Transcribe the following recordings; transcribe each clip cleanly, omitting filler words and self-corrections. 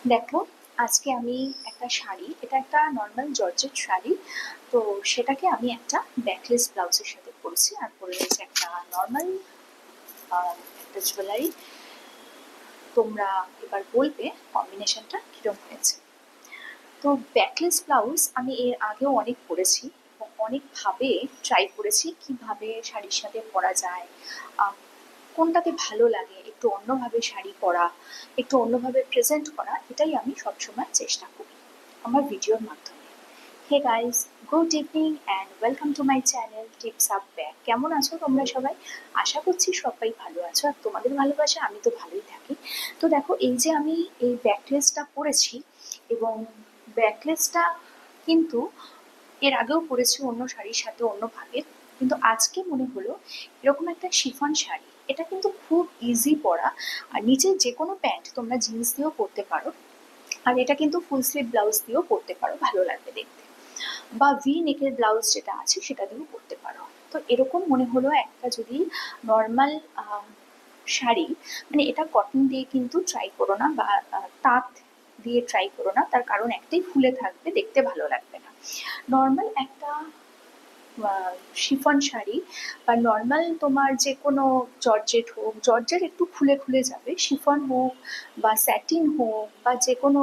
দেখো, আজকে আমি একটা শাড়ি, এটা একটা নর্মাল জর্জেট শাড়ি। তো সেটাকে আমি একটা ব্যাকলেস ব্লাউজের সাথে পরেছি, আর পরে রয়েছে একটা নর্মাল একটা জুয়েলারি। তোমরা এবার বলবে কম্বিনেশনটা কিরকম হয়েছে। তো ব্যাকলেস ব্লাউজ আমি এর আগেও অনেক পরেছি এবং অনেকভাবে ট্রাই করেছি কিভাবে শাড়ির সাথে পরা যায়, আহ, কোনটাতে ভালো লাগে, একটু অন্যভাবে শাড়ি পরা, একটু অন্যভাবে প্রেজেন্ট করা, এটাই আমি সবসময় চেষ্টা করি আমার ভিডিওর মাধ্যমে। Hey guys, good evening and welcome to my channel tips up back. কেমন আছো তোমরা সবাই? আশা করছি সবাই ভালো আছো, আর তোমাদের ভালোবাসা আমি তো ভালোই থাকি। তো দেখো, এই যে আমি এই ব্যাকলেসটা পরেছি, এবং ব্যাকলেসটা কিন্তু এর আগেও পরেছি অন্য শাড়ির সাথে অন্যভাবে, কিন্তু আজকে মনে হলো এরকম একটা শিফন শাড়ি, এটা কিন্তু খুব ইজি পরা। আর নিচে যে কোনো প্যান্ট তোমরা জিন্স দিয়েও পরতে পারো, আর এটা কিন্তু ফুল স্লিভ ব্লাউজ দিয়েও পরতে পারো, ভালো লাগবে দেখতে। বা ভি নেকের ব্লাউজ যেটা আছে সেটা দিয়েও পরতে পারো। তো এরকম মনে হলো একটা যদি নর্মাল শাড়ি, মানে এটা কটন দিয়ে কিন্তু ট্রাই করো না, বা তাঁত দিয়ে ট্রাই করো না, তার কারণ একটাই, ফুলে থাকবে, দেখতে ভালো লাগবে না। নর্মাল একটা শিফন শাড়ি বা নর্মাল তোমার যে কোনো জর্জেট হোক, জর্জেট একটু খুলে খুলে যাবে, শিফন হোক বা স্যাটিন হোক বা যে কোনো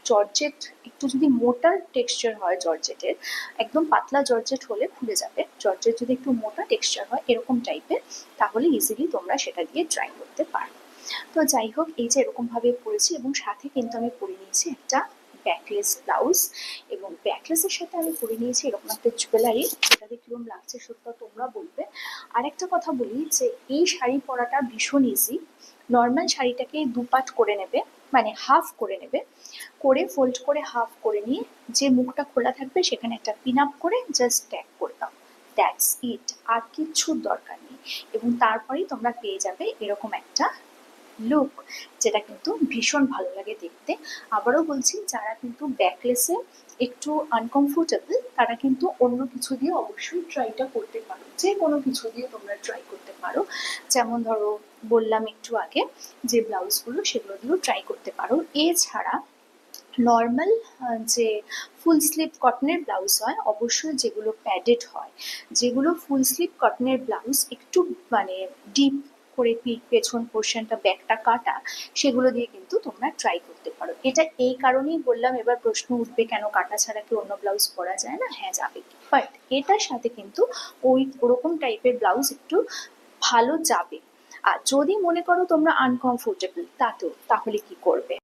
জর্জেট, একটু যদি মোটা টেক্সচার হয় জর্জেটের, একদম পাতলা জর্জেট হলে খুলে যাবে, জর্জেট যদি একটু মোটা টেক্সচার হয় এরকম টাইপের, তাহলে ইজিলি তোমরা সেটা দিয়ে ট্রাই করতে পারো। তো যাই হোক, এই যে এরকমভাবে পরেছি, এবং সাথে কিন্তু আমি পরে নিয়েছি একটা ব্যাকলেস ব্লাউজ, এবং ব্যাকলেসের সাথে আমি পরে নিয়েছি এরকম একটা জুয়েলারি, যেটাতে কিরকম লাগছে সত্যি তোমরা বলবে। আরেকটা কথা বলি যে এই শাড়ি পরাটা ভীষণ ইজি। নর্মাল শাড়িটাকে দুপাট করে নেবে, মানে হাফ করে নেবে, করে ফোল্ড করে হাফ করে নিয়ে যে মুখটা খোলা থাকবে সেখানে একটা পিন আপ করে জাস্ট ট্যাগ করে দাও, দ্যাটস ইট, আর কিচ্ছুর দরকার নেই। এবং তারপরেই তোমরা পেয়ে যাবে এরকম একটা লুক, যেটা কিন্তু ভীষণ ভালো লাগে দেখতে। আবারও বলছি, যারা কিন্তু ব্যাকলেসে একটু আনকমফোর্টেবল, তারা কিন্তু অন্য কিছু দিয়ে অবশ্যই ট্রাইটা করতে পারো, যে কোনো কিছু দিয়ে তোমরা ট্রাই করতে পারো। যেমন ধরো, বললাম একটু আগে যে ব্লাউজগুলো, সেগুলো দিয়েও ট্রাই করতে পারো। এছাড়া নর্মাল যে ফুল স্লিভ কটনের ব্লাউজ হয়, অবশ্যই যেগুলো প্যাডেড হয়, যেগুলো ফুল স্লিভ কটনের ব্লাউজ একটু মানে ডিপ করে পেছন পোর্শনটা ব্যাকটা কাটা, সেগুলো দিয়ে কিন্তু তোমরা ট্রাই করতে পারো। এটা এই কারণেই বললাম, এবার প্রশ্ন উঠবে কেন কাটা ছাড়া কি অন্য ব্লাউজ পরা যায় না? হ্যাঁ, যাবে, বাট এটার সাথে কিন্তু ওরকম টাইপের ব্লাউজ একটু ভালো যাবে। আর যদি মনে করো তোমরা আনকমফোর্টেবল তাতেও, তাহলে কি করবে?